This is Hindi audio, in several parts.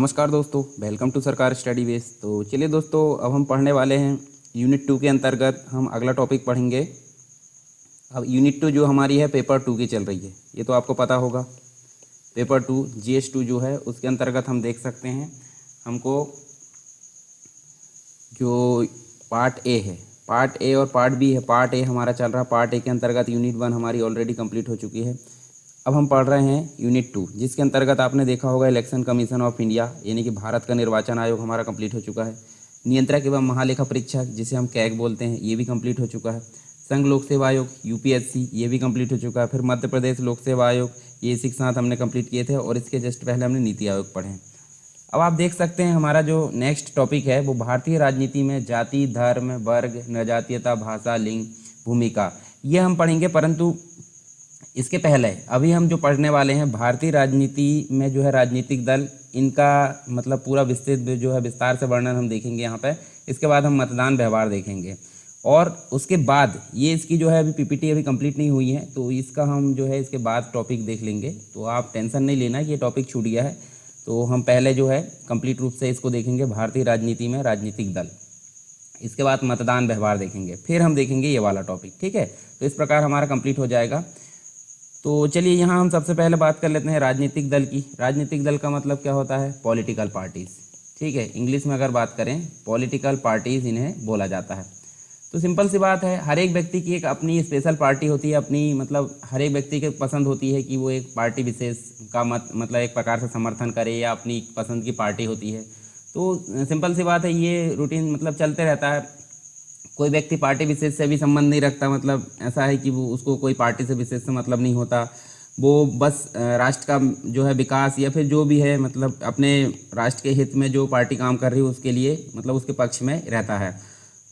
नमस्कार दोस्तों, वेलकम टू सरकार स्टडी बेस। तो चलिए दोस्तों, अब हम पढ़ने वाले हैं यूनिट 2 के अंतर्गत हम अगला टॉपिक पढ़ेंगे। अब यूनिट 2 जो हमारी है पेपर 2 की चल रही है, ये तो आपको पता होगा। पेपर 2 GS2 जो है उसके अंतर्गत हम देख सकते हैं हमको जो पार्ट ए है, पार्ट ए और पार्ट बी है। पार्ट ए हमारा चल रहा है, पार्ट ए के अंतर्गत यूनिट 1 हमारी ऑलरेडी कंप्लीट हो चुकी है। अब हम पढ़ रहे हैं यूनिट 2, जिसके अंतर्गत आपने देखा होगा इलेक्शन कमीशन ऑफ इंडिया यानी कि भारत का निर्वाचन आयोग हमारा कंप्लीट हो चुका है। नियंत्रक एवं महालेखा परीक्षक जिसे हम कैग बोलते हैं, ये भी कंप्लीट हो चुका है। संघ लोक सेवा आयोग UPSC ये भी कंप्लीट हो चुका है। फिर मध्य प्रदेश लोक सेवा आयोग, ये इसी के साथ हमने कंप्लीट किए थे और इसके जस्ट पहले हमने नीति आयोग पढ़े हैं। अब आप देख सकते हैं हमारा जो नेक्स्ट टॉपिक है वो भारतीय राजनीति में जाति, धर्म, वर्ग, नजातीयता, भाषा, लिंग, भूमिका, ये हम पढ़ेंगे। परंतु इसके पहले अभी हम जो पढ़ने वाले हैं भारतीय राजनीति में जो है राजनीतिक दल, इनका मतलब पूरा विस्तृत जो है विस्तार से वर्णन हम देखेंगे यहाँ पे। इसके बाद हम मतदान व्यवहार देखेंगे और उसके बाद ये इसकी जो है अभी PPT अभी कंप्लीट नहीं हुई है, तो इसका हम जो है इसके बाद टॉपिक देख लेंगे। तो आप टेंशन नहीं लेना कि ये टॉपिक छूट गया है। तो हम पहले जो है कंप्लीट रूप से इसको देखेंगे, भारतीय राजनीति में राजनीतिक दल। इसके बाद मतदान व्यवहार देखेंगे, फिर हम देखेंगे ये वाला टॉपिक, ठीक है। तो इस प्रकार हमारा कंप्लीट हो जाएगा। तो चलिए यहाँ हम सबसे पहले बात कर लेते हैं राजनीतिक दल की। राजनीतिक दल का मतलब क्या होता है? पॉलिटिकल पार्टीज़, ठीक है। इंग्लिश में अगर बात करें पॉलिटिकल पार्टीज़ इन्हें बोला जाता है। तो सिंपल सी बात है, हर एक व्यक्ति की एक अपनी स्पेशल पार्टी होती है, अपनी मतलब हर एक व्यक्ति की पसंद होती है कि वो एक पार्टी विशेष का मतलब एक प्रकार से समर्थन करे या अपनी पसंद की पार्टी होती है। तो सिंपल सी बात है, ये रूटीन मतलब चलते रहता है। कोई व्यक्ति पार्टी विशेष से भी संबंध नहीं रखता, मतलब ऐसा है कि वो उसको कोई पार्टी से विशेष से मतलब नहीं होता। वो बस राष्ट्र का जो है विकास या फिर जो भी है मतलब अपने राष्ट्र के हित में जो पार्टी काम कर रही है उसके लिए मतलब उसके पक्ष में रहता है।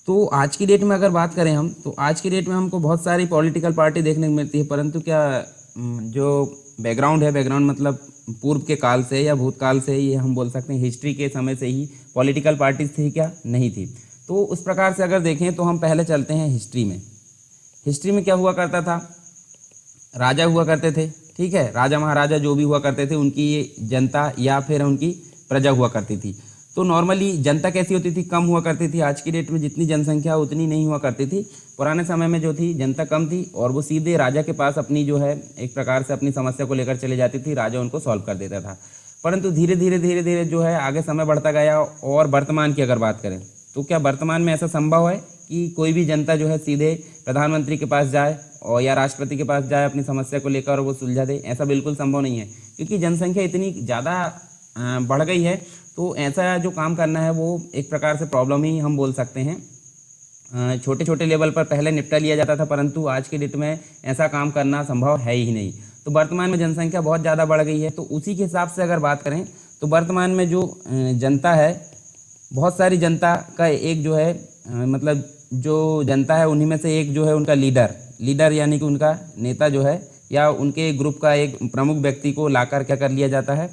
तो आज की डेट में अगर बात करें हम, तो आज की डेट में हमको बहुत सारी पॉलिटिकल पार्टी देखने को मिलती है। परंतु क्या जो बैकग्राउंड है, बैकग्राउंड मतलब पूर्व के काल से या भूतकाल से, ये हम बोल सकते हैं हिस्ट्री के समय से ही पॉलिटिकल पार्टीज थी क्या? नहीं थी। तो उस प्रकार से अगर देखें तो हम पहले चलते हैं हिस्ट्री में। हिस्ट्री में क्या हुआ करता था? राजा हुआ करते थे, ठीक है। राजा महाराजा जो भी हुआ करते थे, उनकी जनता या फिर उनकी प्रजा हुआ करती थी। तो नॉर्मली जनता कैसी होती थी? कम हुआ करती थी। आज की डेट में जितनी जनसंख्या उतनी नहीं हुआ करती थी। पुराने समय में जो थी जनता कम थी और वो सीधे राजा के पास अपनी जो है एक प्रकार से अपनी समस्या को लेकर चले जाती थी, राजा उनको सॉल्व कर देता था। परंतु धीरे धीरे जो है आगे समय बढ़ता गया। और वर्तमान की अगर बात करें तो क्या वर्तमान में ऐसा संभव है कि कोई भी जनता जो है सीधे प्रधानमंत्री के पास जाए और या राष्ट्रपति के पास जाए अपनी समस्या को लेकर और वो सुलझा दे? ऐसा बिल्कुल संभव नहीं है, क्योंकि जनसंख्या इतनी ज़्यादा बढ़ गई है। तो ऐसा जो काम करना है वो एक प्रकार से प्रॉब्लम ही हम बोल सकते हैं। छोटे छोटे लेवल पर पहले निपटा लिया जाता था, परंतु आज के डेट में ऐसा काम करना संभव है ही नहीं। तो वर्तमान में जनसंख्या बहुत ज़्यादा बढ़ गई है। तो उसी के हिसाब से अगर बात करें तो वर्तमान में जो जनता है, बहुत सारी जनता का एक जो है मतलब जो जनता है उन्हीं में से एक जो है उनका लीडर यानी कि उनका नेता जो है या उनके ग्रुप का एक प्रमुख व्यक्ति को लाकर क्या कर लिया जाता है?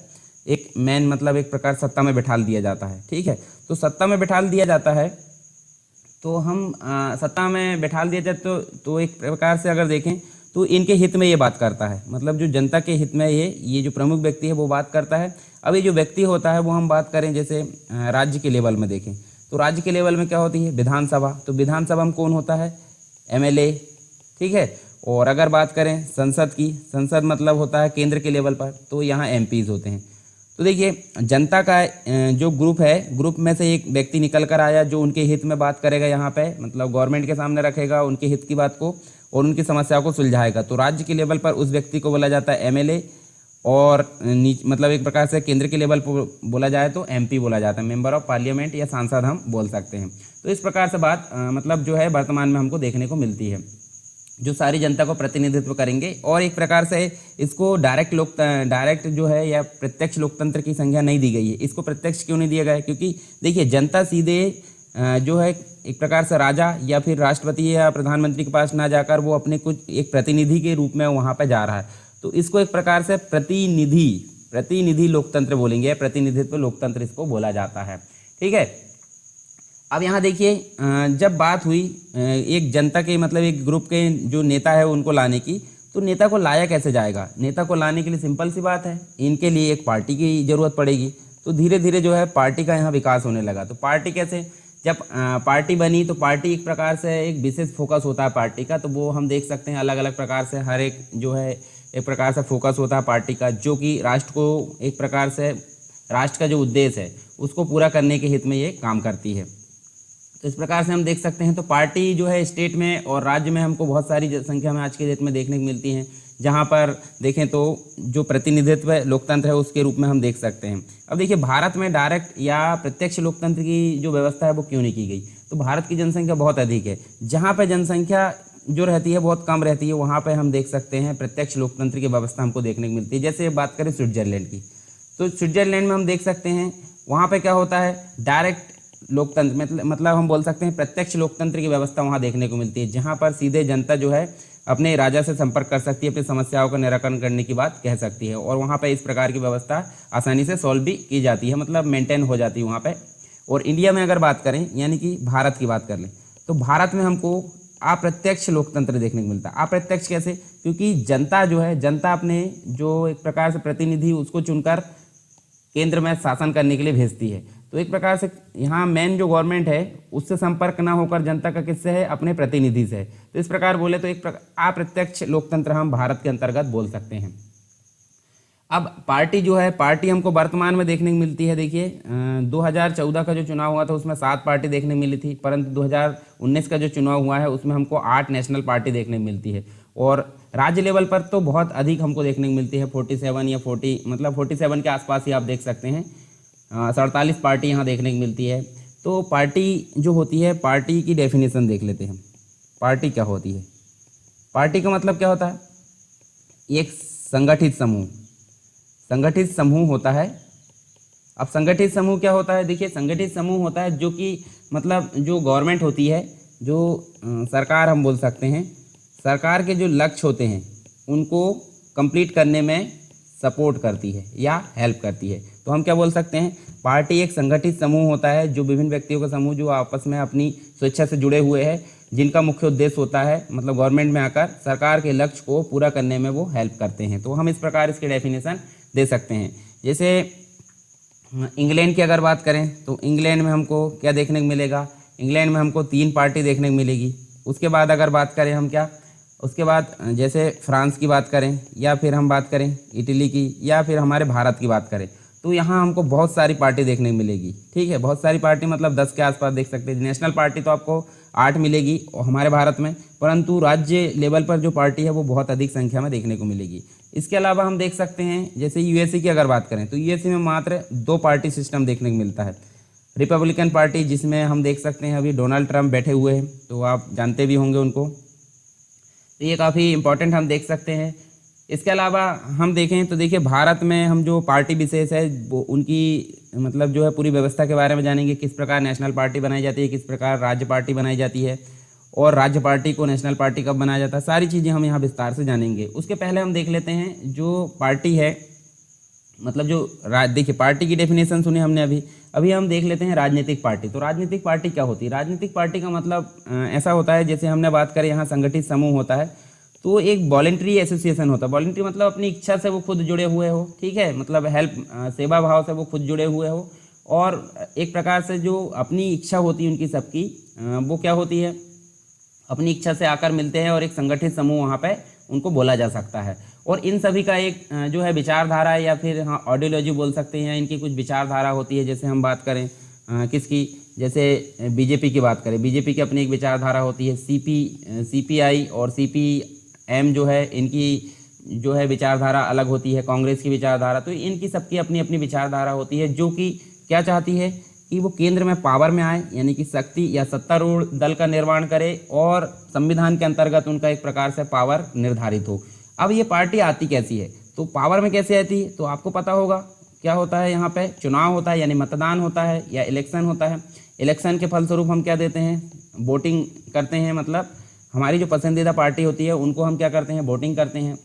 एक मैन मतलब एक प्रकार सत्ता में बिठाल दिया जाता है, ठीक है। तो सत्ता में बिठाल दिया जाता है तो हम सत्ता में बिठाल दिया जाए तो एक प्रकार से अगर देखें तो इनके हित में ये बात करता है, मतलब जो जनता के हित में ये जो प्रमुख व्यक्ति है वो बात करता है। अब ये जो व्यक्ति होता है वो हम बात करें जैसे राज्य के लेवल में देखें तो राज्य के लेवल में क्या होती है? विधानसभा। तो विधानसभा में कौन होता है? MLA, ठीक है। और अगर बात करें संसद की, संसद मतलब होता है केंद्र के लेवल पर, तो यहाँ MPs होते हैं। तो देखिए जनता का जो ग्रुप है, ग्रुप में से एक व्यक्ति निकल कर आया जो उनके हित में बात करेगा, यहाँ पे मतलब गवर्नमेंट के सामने रखेगा उनके हित की बात को और उनकी समस्या को सुलझाएगा। तो राज्य के लेवल पर उस व्यक्ति को बोला जाता है MLA और मतलब एक प्रकार से केंद्र के लेवल पर बोला जाए तो MP बोला जाता है, मेंबर ऑफ पार्लियामेंट या सांसद हम बोल सकते हैं। तो इस प्रकार से बात मतलब जो है वर्तमान में हमको देखने को मिलती है, जो सारी जनता को प्रतिनिधित्व करेंगे। और एक प्रकार से इसको डायरेक्ट जो है या प्रत्यक्ष लोकतंत्र की संज्ञा नहीं दी गई है। इसको प्रत्यक्ष क्यों नहीं दिया गया है? क्योंकि देखिए जनता सीधे जो है एक प्रकार से राजा या फिर राष्ट्रपति या प्रधानमंत्री के पास ना जाकर वो अपने कुछ एक प्रतिनिधि के रूप में वहाँ पर जा रहा है। तो इसको एक प्रकार से प्रतिनिधि लोकतंत्र बोलेंगे, प्रतिनिधित्व लोकतंत्र इसको बोला जाता है, ठीक है। अब यहाँ देखिए जब बात हुई एक जनता के मतलब एक ग्रुप के जो नेता है उनको लाने की, तो नेता को लाया कैसे जाएगा? नेता को लाने के लिए सिंपल सी बात है, इनके लिए एक पार्टी की ज़रूरत पड़ेगी। तो धीरे धीरे जो है पार्टी का यहाँ विकास होने लगा। तो पार्टी कैसे, जब पार्टी बनी तो पार्टी एक प्रकार से एक विशेष फोकस होता है पार्टी का, तो वो हम देख सकते हैं अलग अलग प्रकार से हर एक जो है एक प्रकार से फोकस होता है पार्टी का, जो कि राष्ट्र को एक प्रकार से राष्ट्र का जो उद्देश्य है उसको पूरा करने के हित में ये काम करती है। तो इस प्रकार से हम देख सकते हैं। तो पार्टी जो है स्टेट में और राज्य में हमको बहुत सारी संख्या में आज के डेट में देखने को मिलती हैं, जहाँ पर देखें तो जो प्रतिनिधित्व लोकतंत्र है उसके रूप में हम देख सकते हैं। अब देखिए भारत में डायरेक्ट या प्रत्यक्ष लोकतंत्र की जो व्यवस्था है वो क्यों नहीं की गई। तो भारत की जनसंख्या बहुत अधिक है, जहाँ पर जनसंख्या जो रहती है बहुत कम रहती है, वहाँ पर हम देख सकते हैं प्रत्यक्ष लोकतंत्र की व्यवस्था हमको देखने को मिलती है। जैसे बात करें स्विट्जरलैंड की, तो स्विट्जरलैंड में हम देख सकते हैं वहाँ पे क्या होता है, डायरेक्ट लोकतंत्र मतलब हम बोल सकते हैं प्रत्यक्ष लोकतंत्र की व्यवस्था वहाँ देखने को मिलती है, जहाँ पर सीधे जनता जो है अपने राजा से संपर्क कर सकती है, अपनी समस्याओं का निराकरण करने की बात कह सकती है, और वहाँ पे इस प्रकार की व्यवस्था आसानी से सॉल्व भी की जाती है, मतलब मेंटेन हो जाती है वहाँ पे। और इंडिया में अगर बात करें यानी कि भारत की बात कर लें, तो भारत में हमको अप्रत्यक्ष लोकतंत्र देखने को मिलता है। अप्रत्यक्ष कैसे, क्योंकि जनता जो है, जनता अपने जो एक प्रकार से प्रतिनिधि उसको चुनकर केंद्र में शासन करने के लिए भेजती है। तो एक प्रकार से यहाँ मेन जो गवर्नमेंट है उससे संपर्क ना होकर जनता का किससे है, अपने प्रतिनिधि से है। तो इस प्रकार बोले तो एक अप्रत्यक्ष लोकतंत्र हम भारत के अंतर्गत बोल सकते हैं। अब पार्टी जो है, पार्टी हमको वर्तमान में देखने को मिलती है। देखिए 2014 का जो चुनाव हुआ था उसमें 7 पार्टी देखने को मिली थी, परंतु 2019 का जो चुनाव हुआ है उसमें हमको 8 नेशनल पार्टी देखने को मिलती है। और राज्य लेवल पर तो बहुत अधिक हमको देखने को मिलती है, 47 या 40 मतलब 47 के आसपास ही आप देख सकते हैं, 47 पार्टी यहाँ देखने को मिलती है। तो पार्टी जो होती है, पार्टी की डेफिनेशन देख लेते हैं। पार्टी क्या होती है, पार्टी का मतलब क्या होता है, एक संगठित समूह, संगठित समूह होता है। अब संगठित समूह क्या होता है, देखिए संगठित समूह होता है जो कि मतलब जो गवर्नमेंट होती है, जो सरकार हम बोल सकते हैं, सरकार के जो लक्ष्य होते हैं उनको कंप्लीट करने में सपोर्ट करती है या हेल्प करती है। तो हम क्या बोल सकते हैं, पार्टी एक संगठित समूह होता है, जो विभिन्न व्यक्तियों का समूह जो आपस में अपनी स्वेच्छा से जुड़े हुए हैं, जिनका मुख्य उद्देश्य होता है मतलब गवर्नमेंट में आकर सरकार के लक्ष्य को पूरा करने में वो हेल्प करते हैं। तो हम इस प्रकार इसकी डेफिनेशन दे सकते हैं। जैसे इंग्लैंड की अगर बात करें तो इंग्लैंड में हमको क्या देखने को मिलेगा, इंग्लैंड में हमको 3 पार्टी देखने को मिलेगी। उसके बाद अगर बात करें हम क्या, उसके बाद जैसे फ्रांस की बात करें या फिर हम बात करें इटली की या फिर हमारे भारत की बात करें, तो यहाँ हमको बहुत सारी पार्टी देखने को मिलेगी। ठीक है, बहुत सारी पार्टी मतलब 10 के आसपास देख सकते हैं। नेशनल पार्टी तो आपको 8 मिलेगी हमारे भारत में, परंतु राज्य लेवल पर जो पार्टी है वो बहुत अधिक संख्या में देखने को मिलेगी। इसके अलावा हम देख सकते हैं जैसे यूएसए की अगर बात करें तो यूएसए में मात्र 2 पार्टी सिस्टम देखने को मिलता है। रिपब्लिकन पार्टी जिसमें हम देख सकते हैं अभी डोनाल्ड ट्रंप बैठे हुए हैं, तो आप जानते भी होंगे उनको, तो ये काफ़ी इंपॉर्टेंट हम देख सकते हैं। इसके अलावा हम देखें तो देखिए भारत में हम जो पार्टी विशेष है वो उनकी मतलब जो है पूरी व्यवस्था के बारे में जानेंगे, किस प्रकार नेशनल पार्टी बनाई जाती है, किस प्रकार राज्य पार्टी बनाई जाती है और राज्य पार्टी को नेशनल पार्टी कब बनाया जाता है, सारी चीज़ें हम यहाँ विस्तार से जानेंगे। उसके पहले हम देख लेते हैं जो पार्टी है मतलब जो देखिए पार्टी की डेफिनेशन सुनी हमने अभी हम देख लेते हैं राजनीतिक पार्टी। तो राजनीतिक पार्टी क्या होती है, राजनीतिक पार्टी का मतलब ऐसा होता है जैसे हमने बात करें यहाँ संगठित समूह होता है, तो एक वॉलेंट्री एसोसिएशन होता है। वॉलेंट्री मतलब अपनी इच्छा से वो खुद जुड़े हुए हो, ठीक है, मतलब हेल्प सेवा भाव से वो खुद जुड़े हुए हो, और एक प्रकार से जो अपनी इच्छा होती है उनकी सबकी वो क्या होती है, अपनी इच्छा से आकर मिलते हैं और एक संगठित समूह वहाँ पे उनको बोला जा सकता है। और इन सभी का एक जो है विचारधारा है या फिर हाँ आइडियोलॉजी बोल सकते हैं, इनकी कुछ विचारधारा होती है। जैसे हम बात करें किसकी, जैसे बीजेपी की बात करें, बीजेपी की अपनी एक विचारधारा होती है। सीपीआई और सीपीएम जो है इनकी जो है विचारधारा अलग होती है, कांग्रेस की विचारधारा। तो इनकी सबकी अपनी अपनी विचारधारा होती है जो कि क्या चाहती है कि वो केंद्र में पावर में आए, यानी कि शक्ति या सत्तारूढ़ दल का निर्माण करे और संविधान के अंतर्गत उनका एक प्रकार से पावर निर्धारित हो। अब ये पार्टी आती कैसी है, तो पावर में कैसे आती है, तो आपको पता होगा क्या होता है, यहाँ पे चुनाव होता है यानी मतदान होता है या इलेक्शन होता है। इलेक्शन के फलस्वरूप हम क्या देते हैं, वोटिंग करते हैं, मतलब हमारी जो पसंदीदा पार्टी होती है उनको हम क्या करते हैं, वोटिंग करते हैं।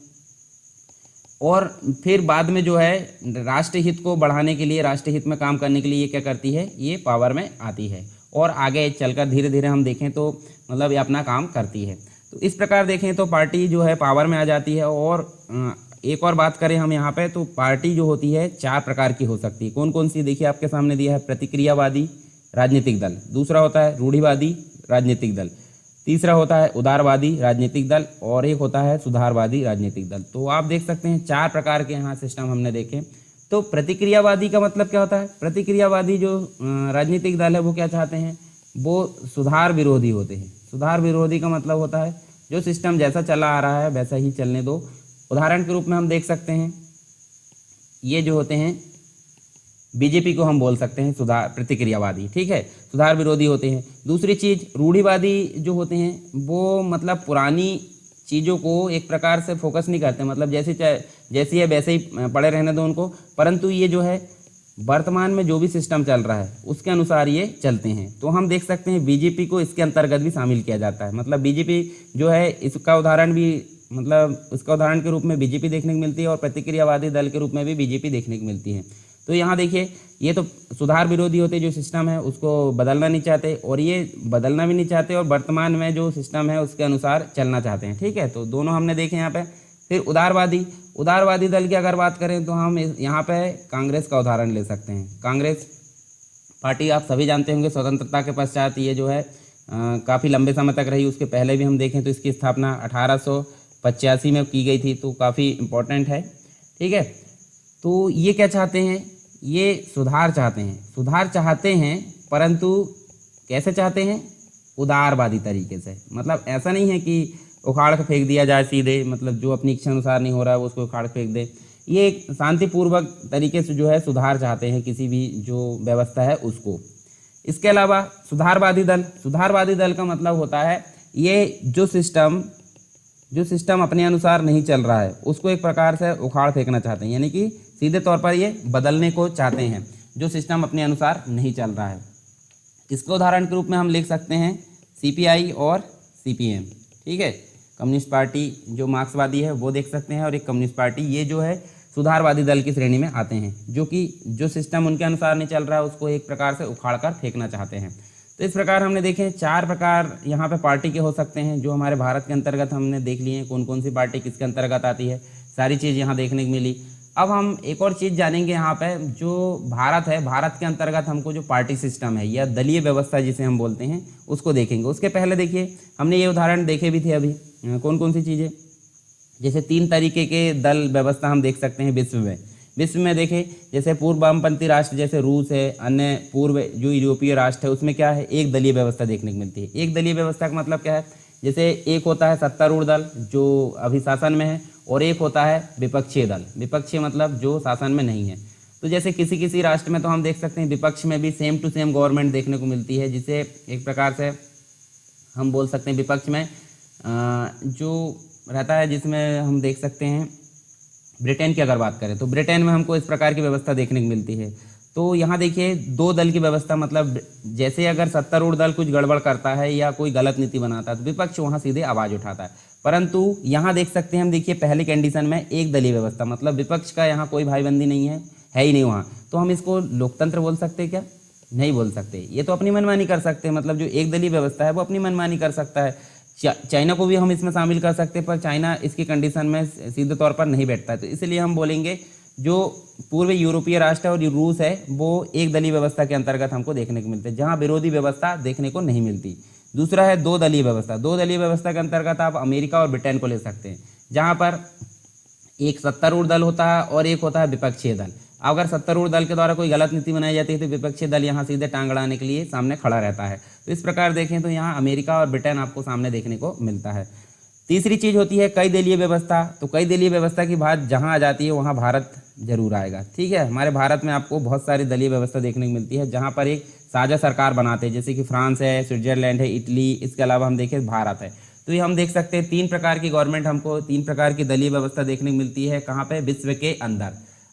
और फिर बाद में जो है राष्ट्रीय हित को बढ़ाने के लिए, राष्ट्रीय हित में काम करने के लिए ये क्या करती है, ये पावर में आती है और आगे चलकर धीरे धीरे हम देखें तो मतलब ये अपना काम करती है। तो इस प्रकार देखें तो पार्टी जो है पावर में आ जाती है और एक और बात करें हम यहाँ पे, तो पार्टी जो होती है 4 प्रकार की हो सकती है। कौन कौन सी, देखिए आपके सामने दिया है, प्रतिक्रियावादी राजनीतिक दल, दूसरा होता है रूढ़िवादी राजनीतिक दल, तीसरा होता है उदारवादी राजनीतिक दल, और एक होता है सुधारवादी राजनीतिक दल। तो आप देख सकते हैं 4 प्रकार के यहाँ सिस्टम हमने देखे। तो प्रतिक्रियावादी का मतलब क्या होता है? प्रतिक्रियावादी जो राजनीतिक दल है वो क्या चाहते हैं, वो सुधार विरोधी होते हैं। सुधार विरोधी का मतलब होता है जो सिस्टम जैसा चला आ रहा है वैसा ही चलने दो। उदाहरण के रूप में हम देख सकते हैं, ये जो होते हैं बीजेपी को हम बोल सकते हैं सुधार प्रतिक्रियावादी, ठीक है, सुधार विरोधी होते हैं। दूसरी चीज़ रूढ़िवादी जो होते हैं वो मतलब पुरानी चीज़ों को एक प्रकार से फोकस नहीं करते, मतलब जैसी है वैसे ही पड़े रहने दो उनको, परंतु ये जो है वर्तमान में जो भी सिस्टम चल रहा है उसके अनुसार ये चलते हैं। तो हम देख सकते हैं बीजेपी को इसके अंतर्गत भी शामिल किया जाता है। मतलब बीजेपी जो है इसका उदाहरण भी, मतलब उसका उदाहरण के रूप में बीजेपी देखने को मिलती है, और प्रतिक्रियावादी दल के रूप में भी बीजेपी देखने को मिलती है। तो यहाँ देखिए, ये तो सुधार विरोधी होते जो सिस्टम है उसको बदलना नहीं चाहते, और ये बदलना भी नहीं चाहते और वर्तमान में जो सिस्टम है उसके अनुसार चलना चाहते हैं, ठीक है। तो दोनों हमने देखे यहाँ पे। फिर उदारवादी दल की अगर बात करें तो हम यहाँ पे कांग्रेस का उदाहरण ले सकते हैं। कांग्रेस पार्टी आप सभी जानते होंगे, स्वतंत्रता के पश्चात ये जो है काफ़ी लंबे समय तक रही। उसके पहले भी हम देखें तो इसकी स्थापना 1885 में की गई थी, तो काफ़ी इम्पोर्टेंट है, ठीक है। तो ये क्या चाहते हैं, ये सुधार चाहते हैं, परंतु कैसे चाहते हैं, उदारवादी तरीके से। मतलब ऐसा नहीं है कि उखाड़ के फेंक दिया जाए सीधे, मतलब जो अपनी इच्छा अनुसार नहीं हो रहा है वो उसको उखाड़ के फेंक दे। ये एक शांतिपूर्वक तरीके से जो है सुधार चाहते हैं किसी भी जो व्यवस्था है उसको। इसके अलावा सुधारवादी दल का मतलब होता है ये जो सिस्टम अपने अनुसार नहीं चल रहा है उसको एक प्रकार से उखाड़ फेंकना चाहते हैं, यानी कि सीधे तौर पर ये बदलने को चाहते हैं जो सिस्टम अपने अनुसार नहीं चल रहा है। इसके उदाहरण के रूप में हम लिख सकते हैं सीपीआई और सीपीएम, ठीक है। कम्युनिस्ट पार्टी जो मार्क्सवादी है वो देख सकते हैं, और एक कम्युनिस्ट पार्टी, ये जो है सुधारवादी दल की श्रेणी में आते हैं, जो कि जो सिस्टम उनके अनुसार नहीं चल रहा है उसको एक प्रकार से उखाड़ कर फेंकना चाहते हैं। तो इस प्रकार हमने देखे 4 प्रकार यहाँ पे पार्टी के हो सकते हैं जो हमारे भारत के अंतर्गत हमने देख लिए हैं। कौन कौन सी पार्टी किसके अंतर्गत आती है, सारी चीज़ यहाँ देखने को मिली। अब हम एक और चीज़ जानेंगे यहाँ पे, जो भारत है, भारत के अंतर्गत हमको जो पार्टी सिस्टम है या दलीय व्यवस्था जिसे हम बोलते हैं उसको देखेंगे। उसके पहले देखिए हमने ये उदाहरण देखे भी थे अभी, कौन कौन सी चीज़ें, जैसे 3 तरीके के दल व्यवस्था हम देख सकते हैं विश्व में देखें, जैसे पूर्व वामपंथी राष्ट्र जैसे रूस है, अन्य पूर्व जो यूरोपीय राष्ट्र है उसमें क्या है, एक दलीय व्यवस्था देखने को मिलती है। एक दलीय व्यवस्था का मतलब क्या है, जैसे एक होता है सत्तारूढ़ दल जो अभी शासन में है, और एक होता है विपक्षीय दल। विपक्षीय मतलब जो शासन में नहीं है। तो जैसे किसी राष्ट्र में तो हम देख सकते हैं विपक्ष में भी सेम टू सेम गवर्नमेंट देखने को मिलती है, जिसे एक प्रकार से हम बोल सकते हैं विपक्ष में जो रहता है, जिसमें हम देख सकते हैं ब्रिटेन की अगर बात करें तो ब्रिटेन में हमको इस प्रकार की व्यवस्था देखने को मिलती है। तो यहाँ देखिए 2 दल की व्यवस्था, मतलब जैसे अगर सत्तारूढ़ दल कुछ गड़बड़ करता है या कोई गलत नीति बनाता है तो विपक्ष वहाँ सीधे आवाज़ उठाता है, परंतु यहाँ देख सकते हैं हम, देखिए पहली कंडीशन में एक दलीय व्यवस्था, मतलब विपक्ष का यहाँ कोई भाईबंदी नहीं है ही नहीं वहाँ। तो हम इसको लोकतंत्र बोल सकते हैं क्या? नहीं बोल सकते, ये तो अपनी मनमानी कर सकते हैं। मतलब जो एक दलीय व्यवस्था है वो अपनी मनमानी कर सकता है। चाइना को भी हम इसमें शामिल कर सकते हैं, पर चाइना इसकी कंडीशन में सीधे तौर पर नहीं बैठता है। तो इसलिए हम बोलेंगे जो पूर्व यूरोपीय राष्ट्र और रूस है वो एक दलीय व्यवस्था के अंतर्गत हमको देखने को मिलते हैं, जहाँ विरोधी व्यवस्था देखने को नहीं मिलती। दूसरा है 2 दलीय व्यवस्था। 2 दलीय व्यवस्था के अंतर्गत आप अमेरिका और ब्रिटेन को ले सकते हैं, जहाँ पर एक सत्तारूढ़ दल होता है और एक होता है विपक्षीय दल। अगर सत्तारूढ़ दल के द्वारा कोई गलत नीति बनाई जाती है तो विपक्षी दल यहाँ सीधे टांग अड़ाने के लिए सामने खड़ा रहता है। तो इस प्रकार देखें तो यहाँ अमेरिका और ब्रिटेन आपको सामने देखने को मिलता है। तीसरी चीज़ होती है कई दलीय व्यवस्था। तो कई दलीय व्यवस्था की बात जहाँ आ जाती है वहाँ भारत जरूर आएगा, ठीक है। हमारे भारत में आपको बहुत सारी दलीय व्यवस्था देखने को मिलती है, जहाँ पर एक साझा सरकार बनाते हैं, जैसे कि फ्रांस है, स्विट्जरलैंड है, इटली, इसके अलावा हम देखें भारत है। तो ये हम देख सकते हैं 3 प्रकार की गवर्नमेंट हमको 3 प्रकार की दलीय व्यवस्था देखने को मिलती है। कहाँ पे? विश्व के अंदर।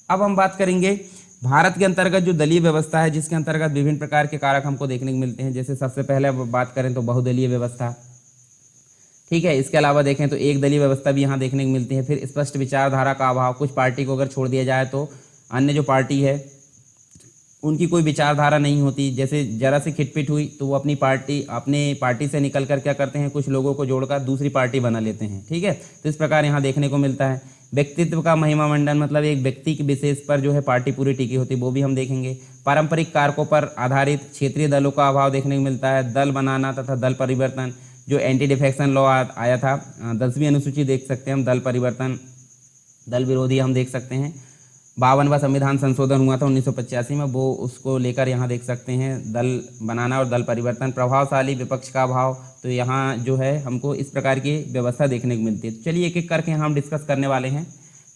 अब हम बात करेंगे भारत के अंतर्गत जो दलीय व्यवस्था है, जिसके अंतर्गत विभिन्न प्रकार के कारक हमको देखने को मिलते हैं। जैसे सबसे पहले बात करें तो बहुदलीय व्यवस्था, ठीक है। इसके अलावा देखें तो एक दलीय व्यवस्था भी यहाँ देखने को मिलती है। फिर स्पष्ट विचारधारा का अभाव, कुछ पार्टी को अगर छोड़ दिया जाए तो अन्य जो पार्टी है उनकी कोई विचारधारा नहीं होती। जैसे जरा सी खिटपिट हुई तो वो अपनी पार्टी से निकल कर क्या करते हैं, कुछ लोगों को जोड़कर दूसरी पार्टी बना लेते हैं, ठीक है। तो इस प्रकार यहाँ देखने को मिलता है। व्यक्तित्व का महिमा मंडन मतलब एक व्यक्ति के विशेष पर जो है पार्टी पूरी टिकी होती है, वो भी हम देखेंगे। पारंपरिक कारकों पर आधारित क्षेत्रीय दलों का अभाव देखने को मिलता है। दल बनाना तथा दल परिवर्तन, जो एंटी डिफेक्शन लॉ आया था 10वीं अनुसूची देख सकते हैं हम, दल परिवर्तन, दल विरोधी हम देख सकते हैं। 52वां संविधान संशोधन हुआ था 1985 में, वो उसको लेकर यहाँ देख सकते हैं दल बनाना और दल परिवर्तन। प्रभावशाली विपक्ष का अभाव, तो यहाँ जो है हमको इस प्रकार की व्यवस्था देखने को मिलती है। तो चलिए एक एक करके यहाँ हम डिस्कस करने वाले हैं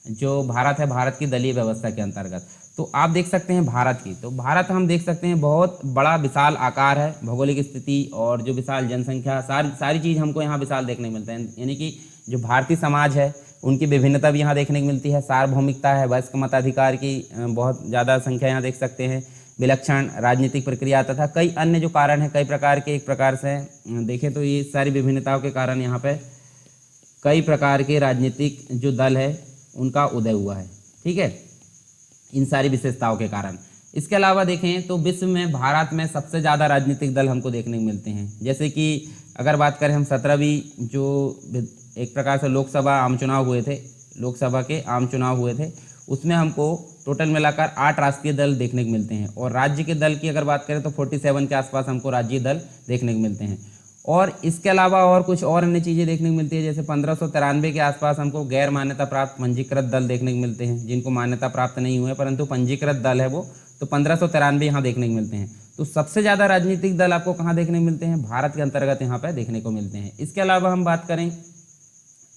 जो भारत है, भारत की दलीय व्यवस्था के अंतर्गत। तो आप देख सकते हैं भारत की, तो भारत हम देख सकते हैं बहुत बड़ा विशाल आकार है, भौगोलिक स्थिति और जो विशाल जनसंख्या, सारी चीज़ हमको यहाँ विशाल देखने को मिलता है। यानी कि जो भारतीय समाज है उनकी विभिन्नता भी यहाँ देखने को मिलती है। सार्वभौमिकता है, वयस्क मताधिकार की बहुत ज़्यादा संख्या यहाँ देख सकते हैं। विलक्षण राजनीतिक प्रक्रिया तथा कई अन्य जो कारण हैं, कई प्रकार के, एक प्रकार से देखें तो ये सारी विभिन्नताओं के कारण यहाँ पे कई प्रकार के राजनीतिक जो दल है उनका उदय हुआ है। ठीक है, इन सारी विशेषताओं के कारण। इसके अलावा देखें तो विश्व में भारत में सबसे ज़्यादा राजनीतिक दल हमको देखने को मिलते हैं। जैसे कि अगर बात करें हम 17वीं जो एक प्रकार से लोकसभा आम चुनाव हुए थे, लोकसभा के आम चुनाव हुए थे, उसमें हमको टोटल मिलाकर 8 राष्ट्रीय दल देखने को मिलते हैं। और राज्य के दल की अगर बात करें तो 47 के आसपास हमको राज्य दल देखने को मिलते हैं। और इसके अलावा और कुछ और अन्य चीज़ें देखने को मिलती है, जैसे 1593 के आसपास हमको गैर मान्यता प्राप्त पंजीकृत दल देखने को मिलते हैं, जिनको मान्यता प्राप्त नहीं हुए परंतु पंजीकृत दल है वो, तो 1593 यहाँ देखने को मिलते हैं। तो सबसे ज़्यादा राजनीतिक दल आपको कहाँ देखने को मिलते हैं? भारत के अंतर्गत यहाँ पर देखने को मिलते हैं। इसके अलावा हम बात करें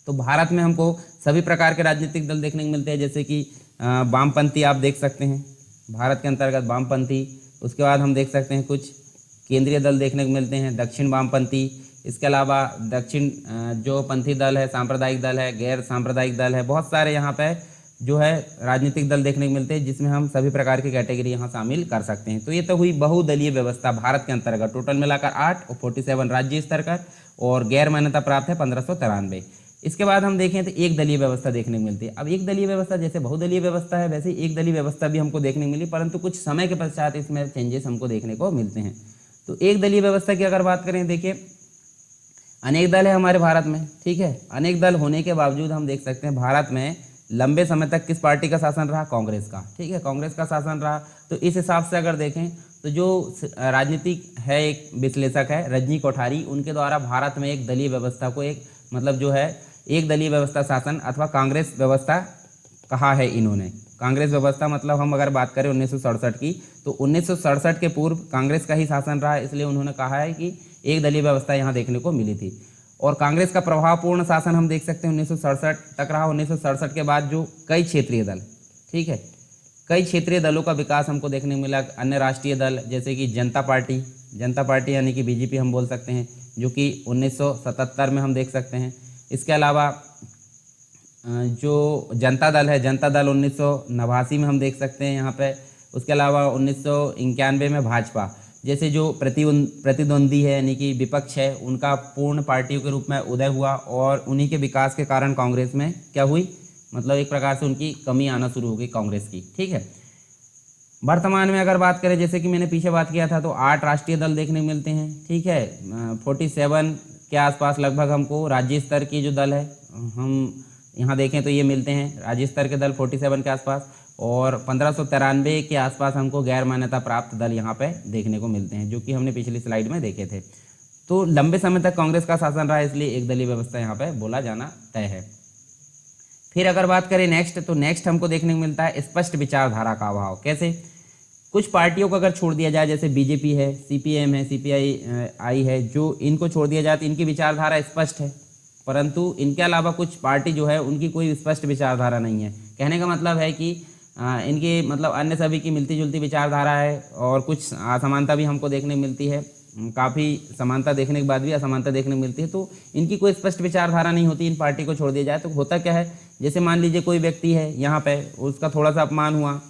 तो भारत में हमको सभी प्रकार के राजनीतिक दल देखने को मिलते हैं, जैसे कि वामपंथी आप देख सकते हैं भारत के अंतर्गत, वामपंथी। उसके बाद हम देख सकते हैं कुछ केंद्रीय दल देखने को मिलते हैं, दक्षिण वामपंथी। इसके अलावा दक्षिण जो पंथी दल है, सांप्रदायिक दल है, गैर सांप्रदायिक दल है, बहुत सारे यहाँ पे जो है राजनीतिक दल देखने को मिलते हैं, जिसमें हम सभी प्रकार की कैटेगरी यहाँ शामिल कर सकते हैं। तो ये तो हुई बहुदलीय व्यवस्था भारत के अंतर्गत, टोटल मिलाकर 8 और 47 राज्य स्तर का, और गैर मान्यता प्राप्त है 1593। इसके बाद हम देखें तो एक दलीय व्यवस्था देखने को मिलती है। अब एक दलीय व्यवस्था जैसे बहुदलीय व्यवस्था है वैसे एक दलीय व्यवस्था भी हमको देखने को मिली, परंतु कुछ समय के पश्चात इसमें चेंजेस हमको देखने को मिलते हैं। तो एक दलीय व्यवस्था की अगर बात करें, देखिए अनेक दल है हमारे भारत में, ठीक है। अनेक दल होने के बावजूद हम देख सकते हैं भारत में लंबे समय तक किस पार्टी का शासन रहा? कांग्रेस का, ठीक है, कांग्रेस का शासन रहा। तो इस हिसाब से अगर देखें तो जो राजनीतिक है, एक विश्लेषक है रजनी कोठारी, उनके द्वारा भारत में एक दलीय व्यवस्था को एक मतलब जो है एक दलीय व्यवस्था शासन अथवा कांग्रेस व्यवस्था कहा है इन्होंने। कांग्रेस व्यवस्था मतलब हम अगर बात करें 1967 की, तो 1967 के पूर्व कांग्रेस का ही शासन रहा, इसलिए उन्होंने कहा है कि एक दलीय व्यवस्था यहाँ देखने को मिली थी। और कांग्रेस का प्रभावपूर्ण शासन हम देख सकते हैं 1967 तक रहा। 1967 के बाद जो कई क्षेत्रीय दल, ठीक है, कई क्षेत्रीय दलों का विकास हमको देखने को मिला। अन्य राष्ट्रीय दल जैसे कि जनता पार्टी यानी कि बीजेपी हम बोल सकते हैं, जो कि 1977 में हम देख सकते हैं। इसके अलावा जो जनता दल है, जनता दल 1989 में हम देख सकते हैं यहाँ पे। उसके अलावा 1991 में भाजपा जैसे जो प्रतिद्वंदी है यानी कि विपक्ष है, उनका पूर्ण पार्टियों के रूप में उदय हुआ, और उन्हीं के विकास के कारण कांग्रेस में क्या हुई, मतलब एक प्रकार से उनकी कमी आना शुरू हो गई कांग्रेस की, ठीक है। वर्तमान में अगर बात करें, जैसे कि मैंने पीछे बात किया था, तो 8 राष्ट्रीय दल देखने को मिलते हैं, ठीक है। 47 के आसपास लगभग हमको राज्य स्तर की जो दल है, हम यहाँ देखें तो ये मिलते हैं राज्य स्तर के दल 47 के आसपास, और 1593 के आसपास हमको गैर मान्यता प्राप्त दल यहाँ पे देखने को मिलते हैं, जो कि हमने पिछली स्लाइड में देखे थे। तो लंबे समय तक कांग्रेस का शासन रहा, इसलिए एक दलीय व्यवस्था यहाँ पे बोला जाना तय है। फिर अगर बात करें नेक्स्ट, तो नेक्स्ट हमको देखने को मिलता है स्पष्ट विचारधारा का अभाव। कैसे? कुछ पार्टियों को अगर छोड़ दिया जाए, जैसे बीजेपी है, सीपीएम है, सीपीआई है, जो इनको छोड़ दिया जाए तो इनकी विचारधारा स्पष्ट है, परंतु इनके अलावा कुछ पार्टी जो है उनकी कोई स्पष्ट विचारधारा नहीं है। कहने का मतलब है कि इनकी मतलब अन्य सभी की मिलती जुलती विचारधारा है, और कुछ असमानता भी हमको देखने को मिलती है। काफ़ी समानता देखने के बाद भी असमानता देखने को मिलती है। तो इनकी कोई स्पष्ट विचारधारा नहीं होती, इन पार्टी को छोड़ दिया जाए तो होता क्या है, जैसे मान लीजिए कोई व्यक्ति है यहाँ पे, उसका थोड़ा सा अपमान हुआ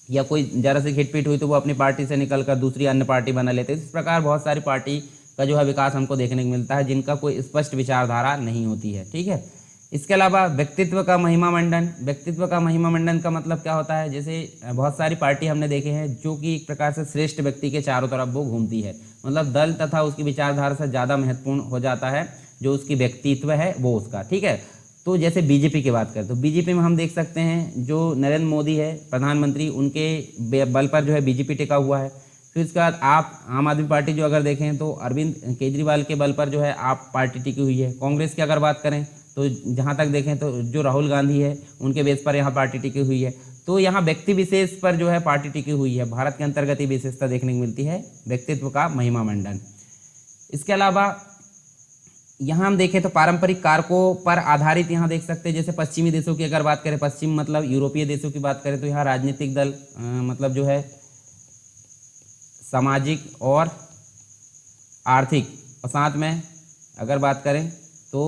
या कोई ज़रा सी खिटपीट हुई, तो वो अपनी पार्टी से निकलकर दूसरी अन्य पार्टी बना लेते हैं। इस प्रकार बहुत सारी पार्टी का जो है विकास हमको देखने को मिलता है, जिनका कोई स्पष्ट विचारधारा नहीं होती है, ठीक है। इसके अलावा व्यक्तित्व का महिमा मंडन। व्यक्तित्व का महिमा मंडन का मतलब क्या होता है? जैसे बहुत सारी पार्टी हमने देखे हैं जो कि एक प्रकार से श्रेष्ठ व्यक्ति के चारों तरफ वो घूमती है, मतलब दल तथा उसकी विचारधारा से ज़्यादा महत्वपूर्ण हो जाता है जो उसकी व्यक्तित्व है वो उसका, ठीक है। तो जैसे बीजेपी की बात करें तो बीजेपी में हम देख सकते हैं जो नरेंद्र मोदी है प्रधानमंत्री, उनके बल पर जो है बीजेपी टिका हुआ है। फिर उसके बाद आप आम आदमी पार्टी जो अगर देखें तो अरविंद केजरीवाल के बल पर जो है आप पार्टी टिकी हुई है। कांग्रेस की अगर बात करें तो जहाँ तक देखें तो जो राहुल गांधी है उनके बेस पर यहाँ पार्टी टिकी हुई है। तो यहाँ व्यक्ति विशेष पर जो है पार्टी टिकी हुई है। भारत के अंतर्गत ये विशेषता देखने को मिलती है, व्यक्तित्व का महिमा मंडन। इसके अलावा यहाँ हम देखें तो पारंपरिक कारकों पर आधारित यहाँ देख सकते हैं, जैसे पश्चिमी देशों की अगर बात करें, पश्चिम मतलब यूरोपीय देशों की बात करें तो यहाँ राजनीतिक दल मतलब जो है सामाजिक और आर्थिक, और साथ में अगर बात करें तो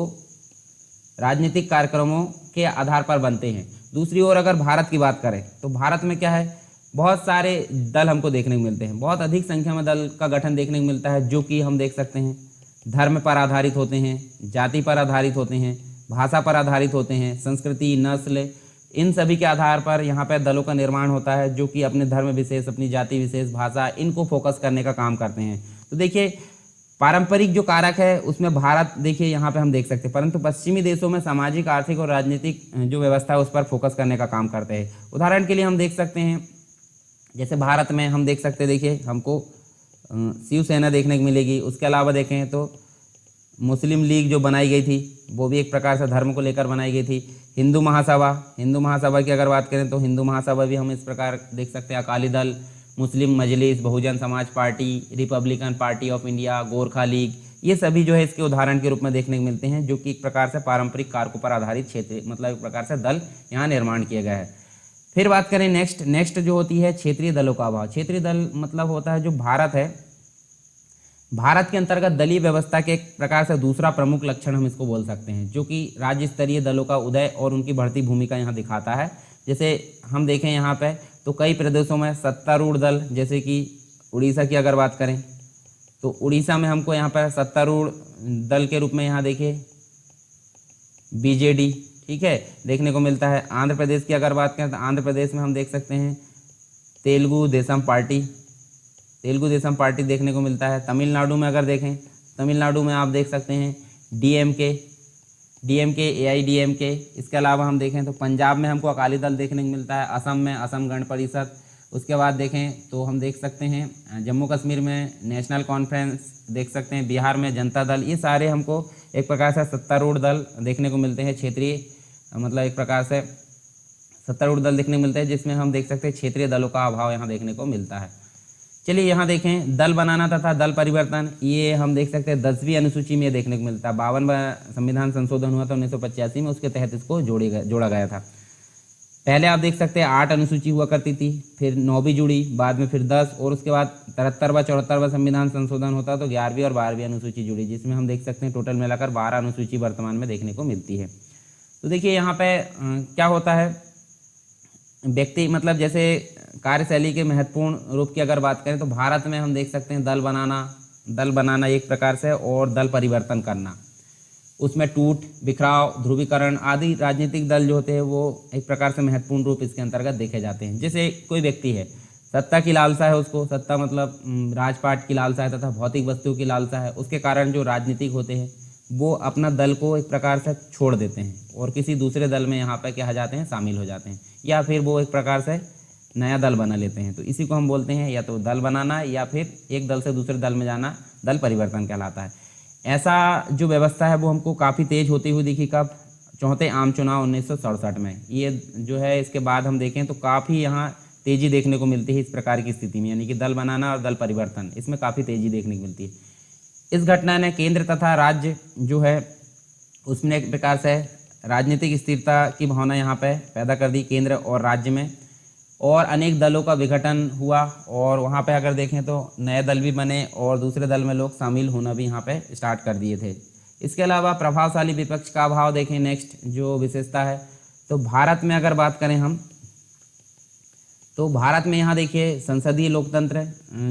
राजनीतिक कार्यक्रमों के आधार पर बनते हैं। दूसरी ओर अगर भारत की बात करें तो भारत में क्या है, बहुत सारे दल हमको देखने को मिलते हैं, बहुत अधिक संख्या में दल का गठन देखने को मिलता है, जो कि हम देख सकते हैं धर्म पर आधारित होते हैं, जाति पर आधारित होते हैं, भाषा पर आधारित होते हैं, संस्कृति, नस्ल, इन सभी के आधार पर यहाँ पर दलों का निर्माण होता है, जो कि अपने धर्म विशेष, अपनी जाति विशेष, भाषा, इनको फोकस करने का काम करते हैं। तो देखिए पारंपरिक जो कारक है उसमें भारत देखिए यहाँ पे हम देख सकते हैं, परंतु पश्चिमी देशों में सामाजिक, आर्थिक और राजनीतिक जो व्यवस्था है उस पर फोकस करने का काम करते हैं। उदाहरण के लिए हम देख सकते हैं जैसे भारत में हम देख सकते हैं, देखिए हमको शिवसेना देखने को मिलेगी। उसके अलावा देखें तो मुस्लिम लीग जो बनाई गई थी वो भी एक प्रकार से धर्म को लेकर बनाई गई थी। हिंदू महासभा की अगर बात करें तो हिंदू महासभा भी हम इस प्रकार देख सकते हैं। अकाली दल, मुस्लिम मजलिस, Bahujan Samaj party, Republican party of India, Gorkha league, ये सभी जो है इसके उदाहरण के रूप में देखने को मिलते हैं, जो कि एक प्रकार से पारंपरिक कारकों पर आधारित क्षेत्र मतलब एक प्रकार से दल यहाँ निर्माण किया गया है। फिर बात करें नेक्स्ट जो होती है क्षेत्रीय दलों का अभाव। क्षेत्रीय दल मतलब होता है जो भारत है, भारत के अंतर्गत दलीय व्यवस्था के एक प्रकार से दूसरा प्रमुख लक्षण हम इसको बोल सकते हैं, जो कि राज्य स्तरीय दलों का उदय और उनकी बढ़ती भूमिका यहाँ दिखाता है। जैसे हम देखें यहाँ पे तो कई प्रदेशों में सत्तारूढ़ दल, जैसे कि उड़ीसा की अगर बात करें तो उड़ीसा में हमको यहाँ पर सत्तारूढ़ दल के रूप में यहाँ देखिए बीजेडी, ठीक है, देखने को मिलता है। आंध्र प्रदेश की अगर बात करें तो आंध्र प्रदेश में हम देख सकते हैं तेलुगु देशम पार्टी देखने को मिलता है। तमिलनाडु में अगर देखें, तमिलनाडु में आप देख सकते हैं डीएमके, AIDMK। इसके अलावा हम देखें तो पंजाब में हमको अकाली दल देखने को मिलता है, असम में असम गण परिषद। उसके बाद देखें तो हम देख सकते हैं जम्मू कश्मीर में नेशनल कॉन्फ्रेंस देख सकते हैं, बिहार में जनता दल। ये सारे हमको एक प्रकार से सत्तारूढ़ दल देखने को मिलते हैं, क्षेत्रीय मतलब एक प्रकार से सत्तारूढ़ दल देखने को मिलते हैं, जिसमें हम देख सकते हैं क्षेत्रीय दलों का अभाव यहाँ देखने को मिलता है। चलिए यहाँ देखें दल बनाना तथा दल परिवर्तन, ये हम देख सकते हैं 10वीं अनुसूची में देखने को मिलता है। 52वां संविधान संशोधन हुआ था 1985 में, उसके तहत इसको जोड़ा गया था। पहले आप देख सकते हैं 8 अनुसूची हुआ करती थी, फिर 9वीं जुड़ी, बाद में फिर 10, और उसके बाद 73वां 74वां संविधान संशोधन होता तो 11वीं और 12वीं अनुसूची जुड़ी, जिसमें हम देख सकते हैं टोटल मिलाकर 12 अनुसूची वर्तमान में देखने को मिलती है। तो देखिए यहाँ पे क्या होता है, व्यक्ति मतलब जैसे कार्यशैली के महत्वपूर्ण रूप की अगर बात करें तो भारत में हम देख सकते हैं दल बनाना एक प्रकार से, और दल परिवर्तन करना, उसमें टूट, बिखराव, ध्रुवीकरण आदि राजनीतिक दल जो होते हैं वो एक प्रकार से महत्वपूर्ण रूप इसके अंतर्गत देखे जाते हैं। जैसे कोई व्यक्ति है, सत्ता की लालसा है उसको, सत्ता मतलब राजपाट की लालसा है तथा भौतिक वस्तुओं की लालसा है, उसके कारण जो राजनीतिक होते हैं वो अपना दल को एक प्रकार से छोड़ देते हैं और किसी दूसरे दल में यहाँ पर क्या हो जाते हैं, शामिल हो जाते हैं, या फिर वो एक प्रकार से नया दल बना लेते हैं। तो इसी को हम बोलते हैं या तो दल बनाना या फिर एक दल से दूसरे दल में जाना, दल परिवर्तन कहलाता है। ऐसा जो व्यवस्था है वो हमको काफ़ी तेज होती हुई दिखी कब, 4थे आम चुनाव 1967 में। ये जो है इसके बाद हम देखें तो काफ़ी यहाँ तेज़ी देखने को मिलती है इस प्रकार की स्थिति में, यानी कि दल बनाना और दल परिवर्तन, इसमें काफ़ी तेज़ी देखने को मिलती है। इस घटना ने केंद्र तथा राज्य जो है उसमें एक प्रकार से राजनीतिक स्थिरता की भावना यहाँ पे पैदा कर दी केंद्र और राज्य में, और अनेक दलों का विघटन हुआ, और वहाँ पे अगर देखें तो नए दल भी बने और दूसरे दल में लोग शामिल होना भी यहाँ पे स्टार्ट कर दिए थे। इसके अलावा प्रभावशाली विपक्ष का अभाव देखें, नेक्स्ट जो विशेषता है, तो भारत में अगर बात करें हम तो भारत में यहाँ देखिए संसदीय लोकतंत्र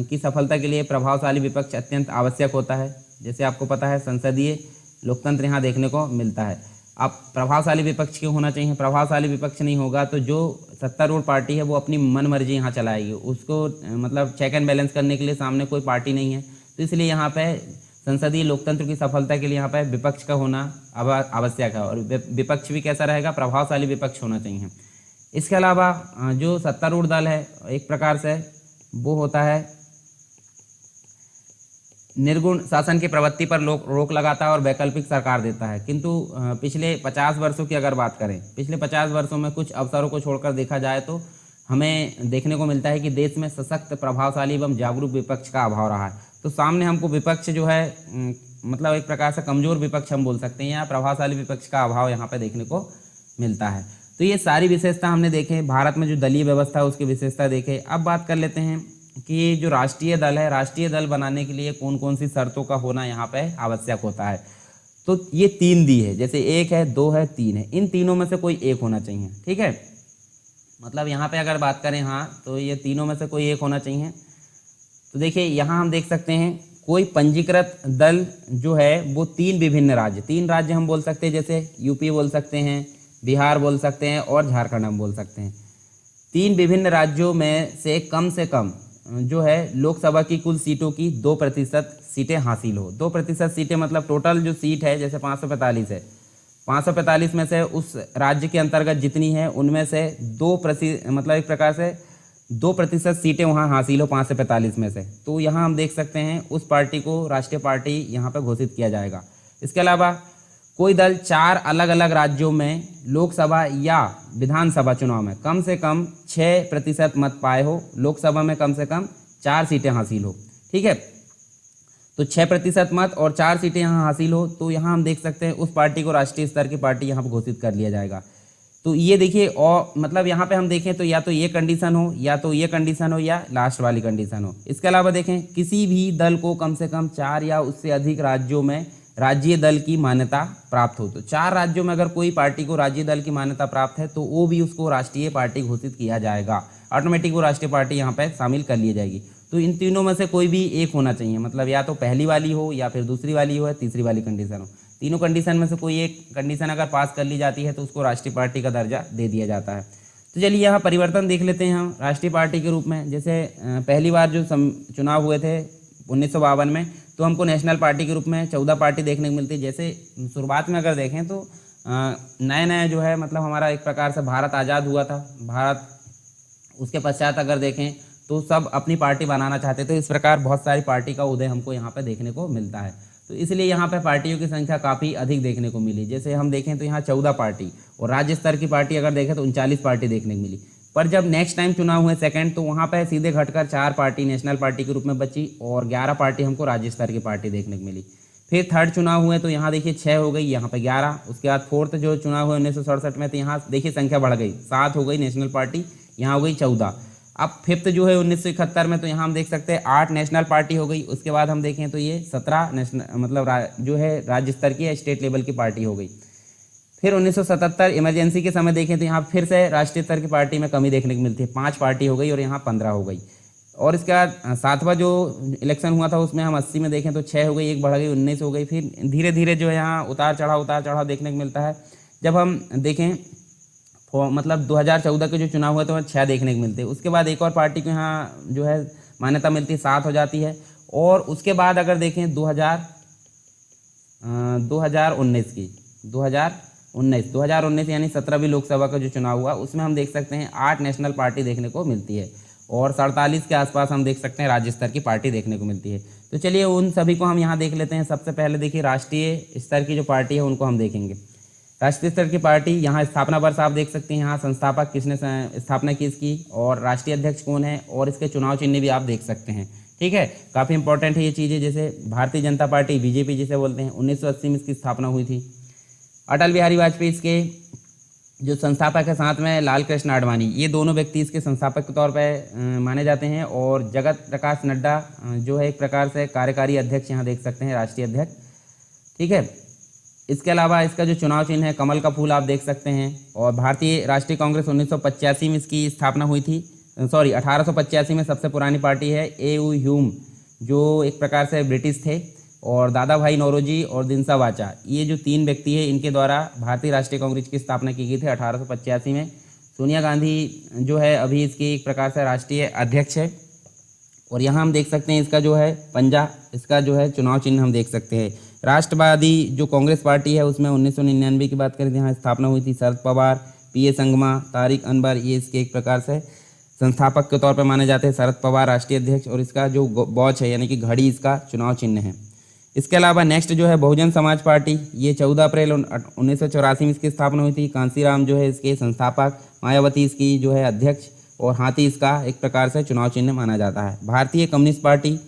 की सफलता के लिए प्रभावशाली विपक्ष अत्यंत आवश्यक होता है। जैसे आपको पता है संसदीय लोकतंत्र यहाँ देखने को मिलता है। अब प्रभावशाली विपक्ष क्यों होना चाहिए, प्रभावशाली विपक्ष नहीं होगा तो जो सत्तारूढ़ पार्टी है वो अपनी मनमर्जी यहाँ चलाएगी, उसको मतलब चेक एंड बैलेंस करने के लिए सामने कोई पार्टी नहीं है, तो इसलिए यहाँ पे संसदीय लोकतंत्र की सफलता के लिए यहाँ पे विपक्ष का होना आवश्यक है, और विपक्ष भी कैसा रहेगा, प्रभावशाली विपक्ष होना चाहिए। इसके अलावा जो सत्तारूढ़ दल है एक प्रकार से वो होता है निर्गुण शासन की प्रवृत्ति पर रोक लगाता है और वैकल्पिक सरकार देता है। किंतु पिछले 50 वर्षों की अगर बात करें, पिछले 50 वर्षों में कुछ अवसरों को छोड़कर देखा जाए तो हमें देखने को मिलता है कि देश में सशक्त, प्रभावशाली एवं जागरूक विपक्ष का अभाव रहा है। तो सामने हमको विपक्ष जो है मतलब एक प्रकार से कमजोर विपक्ष हम बोल सकते हैं, या प्रभावशाली विपक्ष का अभाव यहाँ पे देखने को मिलता है। तो ये सारी विशेषता हमने देखे, भारत में जो दलीय व्यवस्था है उसकी विशेषता देखे। अब बात कर लेते हैं कि जो राष्ट्रीय दल है, राष्ट्रीय दल बनाने के लिए कौन कौन सी शर्तों का होना यहाँ पे आवश्यक होता है। तो ये 3 दी है, जैसे 1 है, 2 है, 3 है, इन तीनों में से कोई एक होना चाहिए। ठीक है, मतलब यहाँ पे अगर बात करें हाँ, तो ये तीनों में से कोई एक होना चाहिए। तो देखिए यहाँ हम देख सकते हैं कोई पंजीकृत दल जो है वो 3 विभिन्न राज्य, 3 राज्य हम बोल सकते हैं, जैसे यूपी बोल सकते हैं, बिहार बोल सकते हैं और झारखंड हम बोल सकते हैं। 3 विभिन्न राज्यों में से कम जो है लोकसभा की कुल सीटों की 2% सीटें हासिल हो। 2% सीटें मतलब टोटल जो सीट है जैसे 545 है, 545 में से उस राज्य के अंतर्गत जितनी है उनमें से 2% मतलब एक प्रकार से 2% सीटें वहाँ हासिल हो 545 में से। तो यहाँ हम देख सकते हैं उस पार्टी को राष्ट्रीय पार्टी यहाँ पर घोषित किया जाएगा। इसके अलावा कोई दल 4 अलग अलग राज्यों में लोकसभा या विधानसभा चुनाव में कम से कम 6% मत पाए हो, लोकसभा में कम से कम 4 सीटें हासिल हो। ठीक है, तो 6% मत और 4 सीटें यहाँ हासिल हो, तो यहाँ हम देख सकते हैं उस पार्टी को राष्ट्रीय स्तर की पार्टी यहाँ पर घोषित कर लिया जाएगा। तो ये देखिए, और मतलब यहाँ पे हम देखें तो या तो ये कंडीशन हो, या तो ये कंडीशन हो, या लास्ट वाली कंडीशन हो। इसके अलावा देखें किसी भी दल को कम से कम 4 या उससे अधिक राज्यों में राज्य दल की मान्यता प्राप्त हो। तो 4 राज्यों में अगर कोई पार्टी को राज्य दल की मान्यता प्राप्त है तो वो भी उसको राष्ट्रीय पार्टी घोषित किया जाएगा, ऑटोमेटिक वो राष्ट्रीय पार्टी यहाँ पे शामिल कर ली जाएगी। तो इन तीनों में से कोई भी एक होना चाहिए, मतलब या तो पहली वाली हो, या फिर दूसरी वाली हो, या तीसरी वाली कंडीशन हो। तीनों कंडीशन में से कोई एक कंडीशन अगर पास कर ली जाती है तो उसको राष्ट्रीय पार्टी का दर्जा दे दिया जाता है। तो चलिए यहाँ परिवर्तन देख लेते हैं हम राष्ट्रीय पार्टी के रूप में। जैसे पहली बार जो चुनाव हुए थे 1952 में, तो हमको नेशनल पार्टी के रूप में 14 पार्टी देखने को मिलती है। जैसे शुरुआत में अगर देखें तो नए जो है मतलब हमारा एक प्रकार से भारत आज़ाद हुआ था, भारत उसके पश्चात अगर देखें तो सब अपनी पार्टी बनाना चाहते थे। इस प्रकार बहुत सारी पार्टी का उदय हमको यहाँ पे देखने को मिलता है। तो इसलिए यहाँ पे पार्टियों की संख्या काफ़ी अधिक देखने को मिली। जैसे हम देखें तो यहाँ 14 पार्टी, और राज्य स्तर की पार्टी अगर देखें तो 39 पार्टी देखने को मिली। पर जब नेक्स्ट टाइम चुनाव हुए सेकंड, तो वहाँ पे सीधे घटकर 4 पार्टी नेशनल पार्टी के रूप में बची और 11 पार्टी हमको राज्य स्तर की पार्टी देखने को मिली। फिर थर्ड चुनाव हुए तो यहाँ देखिए 6 हो गई, यहाँ पे 11। उसके बाद फोर्थ जो चुनाव हुए 1967 में, तो यहाँ देखिए संख्या बढ़ गई, 7 हो गई नेशनल पार्टी, यहाँ हो गई 14। अब फिफ्थ जो है 1971 में, तो यहाँ हम देख सकते हैं 8 नेशनल पार्टी हो गई। उसके बाद हम देखें तो ये 17 नेशनल मतलब जो है राज्य स्तर की या स्टेट लेवल की पार्टी हो गई। फिर 1977 इमरजेंसी के समय देखें तो यहाँ फिर से राष्ट्रीय स्तर की पार्टी में कमी देखने को मिलती है, 5 पार्टी हो गई और यहाँ 15 हो गई। और इसके बाद 7वां जो इलेक्शन हुआ था उसमें हम 80 में देखें तो 6 हो गई, 1 बढ़ गई, 19 हो गई। फिर धीरे धीरे जो है यहाँ उतार चढ़ाव देखने को मिलता है। जब हम देखें मतलब 2014 के जो चुनाव हुए तो वहाँ 6 देखने को मिलते हैं। उसके बाद एक और पार्टी को यहाँ जो है मान्यता मिलती है, 7 हो जाती है। और उसके बाद अगर देखें 2019 यानी 17वीं लोकसभा का जो चुनाव हुआ उसमें हम देख सकते हैं 8 नेशनल पार्टी देखने को मिलती है और 47 के आसपास हम देख सकते हैं राज्य स्तर की पार्टी देखने को मिलती है। तो चलिए उन सभी को हम यहाँ देख लेते हैं। सबसे पहले देखिए राष्ट्रीय स्तर की जो पार्टी है उनको हम देखेंगे। राष्ट्रीय स्तर की पार्टी, यहाँ स्थापना वर्ष आप देख सकते हैं, यहाँ संस्थापक किसने स्थापना की इसकी, और राष्ट्रीय अध्यक्ष कौन है, और इसके चुनाव चिन्ह भी आप देख सकते हैं। ठीक है, काफ़ी इंपॉर्टेंट है ये चीज़ें। जैसे भारतीय जनता पार्टी बीजेपी जिसे बोलते हैं, 1980 में इसकी स्थापना हुई थी। अटल बिहारी वाजपेयी इसके जो संस्थापक है, साथ में लाल कृष्ण आडवाणी, ये दोनों व्यक्ति इसके संस्थापक के तौर पर माने जाते हैं। और जगत प्रकाश नड्डा जो है एक प्रकार से कार्यकारी अध्यक्ष, यहाँ देख सकते हैं राष्ट्रीय अध्यक्ष। ठीक है, इसके अलावा इसका जो चुनाव चिन्ह है कमल का फूल आप देख सकते हैं। और भारतीय राष्ट्रीय कांग्रेस 1985 में इसकी स्थापना हुई थी, 1885 में सबसे पुरानी पार्टी है। ए.यू. ह्यूम जो एक प्रकार से ब्रिटिश थे, और दादा भाई नौरोजी और दिनसा वाचा, ये जो 3 व्यक्ति है इनके द्वारा भारतीय राष्ट्रीय कांग्रेस की स्थापना की गई थी 1885 में। सोनिया गांधी जो है अभी इसकी एक प्रकार से राष्ट्रीय अध्यक्ष है। और यहाँ हम देख सकते हैं इसका जो है पंजा, इसका जो है चुनाव चिन्ह हम देख सकते हैं। राष्ट्रवादी जो कांग्रेस पार्टी है उसमें 1999 की बात करें तो यहाँ स्थापना हुई थी। शरद पवार, पीए संगमा, तारिक अनवर ये इसके एक प्रकार से संस्थापक के तौर पर माने जाते हैं। शरद पवार राष्ट्रीय अध्यक्ष और इसका जो वॉच है यानी कि घड़ी इसका चुनाव चिन्ह है। इसके अलावा नेक्स्ट जो है बहुजन समाज पार्टी, ये 14 अप्रैल 1984 में इसकी स्थापना हुई थी। कांसीराम जो है इसके संस्थापक, मायावती इसकी जो है अध्यक्ष और हाथी इसका एक प्रकार से चुनाव चिन्ह माना जाता है। भारतीय कम्युनिस्ट पार्टी,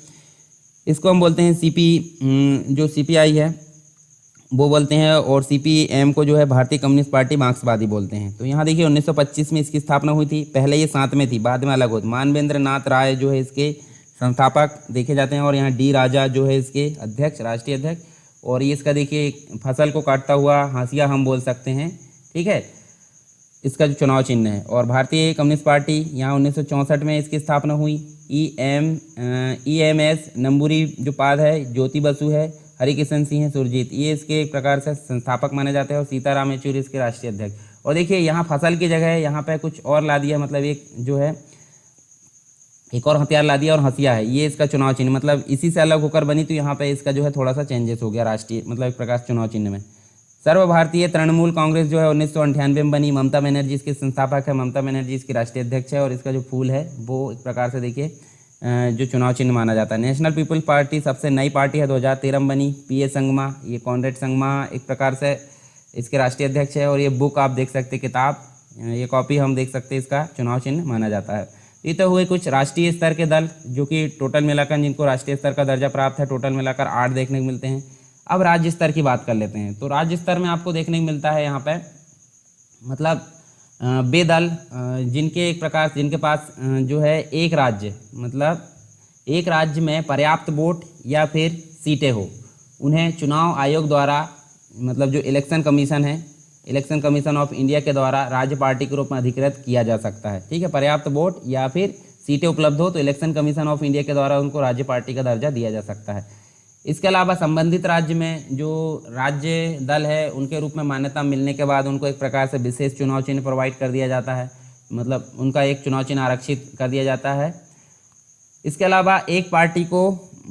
इसको हम बोलते हैं जो सीपीआई है वो बोलते हैं, और सीपीएम को जो है भारतीय कम्युनिस्ट पार्टी मार्क्सवादी बोलते हैं। तो यहाँ देखिए 1925 में इसकी स्थापना हुई थी। पहले ये साथ में थी, बाद में अलग हुई। मानवेंद्र नाथ राय जो है इसके संस्थापक देखे जाते हैं, और यहाँ डी राजा जो है इसके अध्यक्ष, राष्ट्रीय अध्यक्ष। और ये इसका देखिए फसल को काटता हुआ हाशिया हम बोल सकते हैं, ठीक है, इसका जो चुनाव चिन्ह है। और भारतीय कम्युनिस्ट पार्टी यहाँ 1964 में इसकी स्थापना हुई। EMS नंबूरी जो पाद है, ज्योति बसु है, हरिकिशन सिंह है, सुरजीत, ये इसके एक प्रकार से संस्थापक माने जाते हैं। और सीताराम येचुरी इसके राष्ट्रीय अध्यक्ष। और देखिए यहाँ फसल की जगह यहाँ पे कुछ और ला दिया, मतलब एक जो है एक और हथियार ला दिया और हंसिया है, ये इसका चुनाव चिन्ह, मतलब इसी से अलग होकर बनी। तो यहाँ पे इसका जो है थोड़ा सा चेंजेस हो गया राष्ट्रीय, मतलब एक प्रकार चुनाव चिन्ह में। सर्व भारतीय तृणमूल कांग्रेस जो है 1998 में बनी। ममता बनर्जी इसके संस्थापक है, ममता बनर्जी इसकी राष्ट्रीय अध्यक्ष है। और इसका जो फूल है वो एक प्रकार से देखिए जो चुनाव चिन्ह माना जाता है। नेशनल पीपल्स पार्टी सबसे नई पार्टी है, 2013 में बनी। पीए संगमा, ये कॉनरेड संगमा एक प्रकार से इसके राष्ट्रीय अध्यक्ष है। और ये बुक आप देख सकते हैं, किताब, ये कॉपी हम देख सकते हैं, इसका चुनाव चिन्ह माना जाता है। ये तो हुए कुछ राष्ट्रीय स्तर के दल जो कि टोटल मिलाकर जिनको राष्ट्रीय स्तर का दर्जा प्राप्त है, टोटल मिलाकर 8 देखने को मिलते हैं। अब राज्य स्तर की बात कर लेते हैं। तो राज्य स्तर में आपको देखने को मिलता है यहाँ पे मतलब वे दल जिनके एक प्रकार जिनके पास जो है एक राज्य, मतलब एक राज्य में पर्याप्त वोट या फिर सीटें हो, उन्हें चुनाव आयोग द्वारा, मतलब जो इलेक्शन कमीशन है, इलेक्शन कमीशन ऑफ इंडिया के द्वारा राज्य पार्टी के रूप में अधिकृत किया जा सकता है। ठीक है, पर्याप्त वोट या फिर सीटें उपलब्ध हो तो इलेक्शन कमीशन ऑफ इंडिया के द्वारा उनको राज्य पार्टी का दर्जा दिया जा सकता है। इसके अलावा संबंधित राज्य में जो राज्य दल है उनके रूप में मान्यता मिलने के बाद उनको एक प्रकार से विशेष चुनाव चिन्ह प्रोवाइड कर दिया जाता है, मतलब उनका एक चुनाव चिन्ह आरक्षित कर दिया जाता है। इसके अलावा एक पार्टी को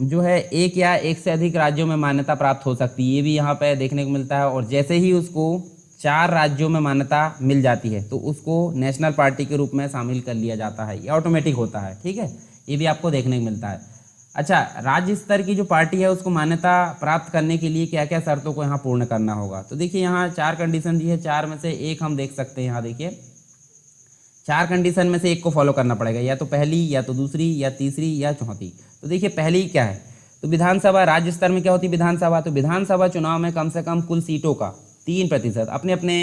जो है एक या एक से अधिक राज्यों में मान्यता प्राप्त हो सकती है, ये भी यहाँ पे देखने को मिलता है। और जैसे ही उसको 4 राज्यों में मान्यता मिल जाती है तो उसको नेशनल पार्टी के रूप में शामिल कर लिया जाता है, ये ऑटोमेटिक होता है। ठीक है, ये भी आपको देखने को मिलता है। अच्छा, राज्य स्तर की जो पार्टी है उसको मान्यता प्राप्त करने के लिए क्या क्या शर्तों को यहाँ पूर्ण करना होगा। तो देखिए यहाँ 4 कंडीशन दी है, 4 में से एक हम देख सकते हैं। यहाँ देखिए 4 कंडीशन में से एक को फॉलो करना पड़ेगा, या तो पहली, या तो दूसरी, या तीसरी, या चौथी। तो देखिए पहली क्या है, तो विधानसभा, राज्य स्तर में क्या होती है विधानसभा, तो विधानसभा चुनाव में कम से कम कुल सीटों का 3%, अपने अपने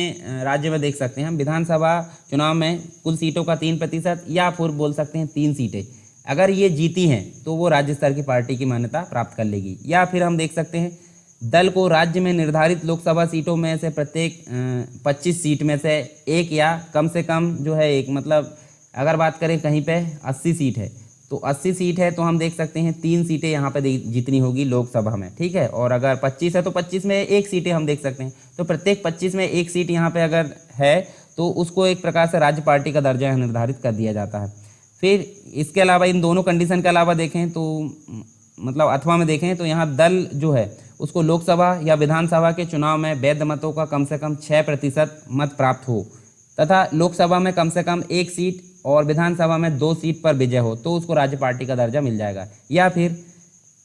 राज्य में देख सकते हैं हम, विधानसभा चुनाव में कुल सीटों का 3% या फिर बोल सकते हैं 3 सीटें अगर ये जीती हैं तो वो राज्य स्तर की पार्टी की मान्यता प्राप्त कर लेगी। या फिर हम देख सकते हैं दल को राज्य में निर्धारित लोकसभा सीटों में से प्रत्येक 25 सीट में से एक या कम से कम जो है एक, मतलब अगर बात करें कहीं पे 80 सीट है तो 80 सीट है तो हम देख सकते हैं 3 सीटें यहाँ पे जीतनी होगी लोकसभा में। ठीक है, और अगर 25 है तो 25 में 1 सीटें हम देख सकते हैं, तो प्रत्येक 25 में 1 सीट यहाँ पे अगर है तो उसको एक प्रकार से राज्य पार्टी का दर्जा निर्धारित कर दिया जाता है। फिर इसके अलावा इन दोनों कंडीशन के अलावा देखें तो मतलब अथवा में देखें तो यहाँ दल जो है उसको लोकसभा या विधानसभा के चुनाव में वैध मतों का कम से कम 6% मत प्राप्त हो तथा लोकसभा में कम से कम 1 सीट और विधानसभा में 2 सीट पर विजय हो तो उसको राज्य पार्टी का दर्जा मिल जाएगा। या फिर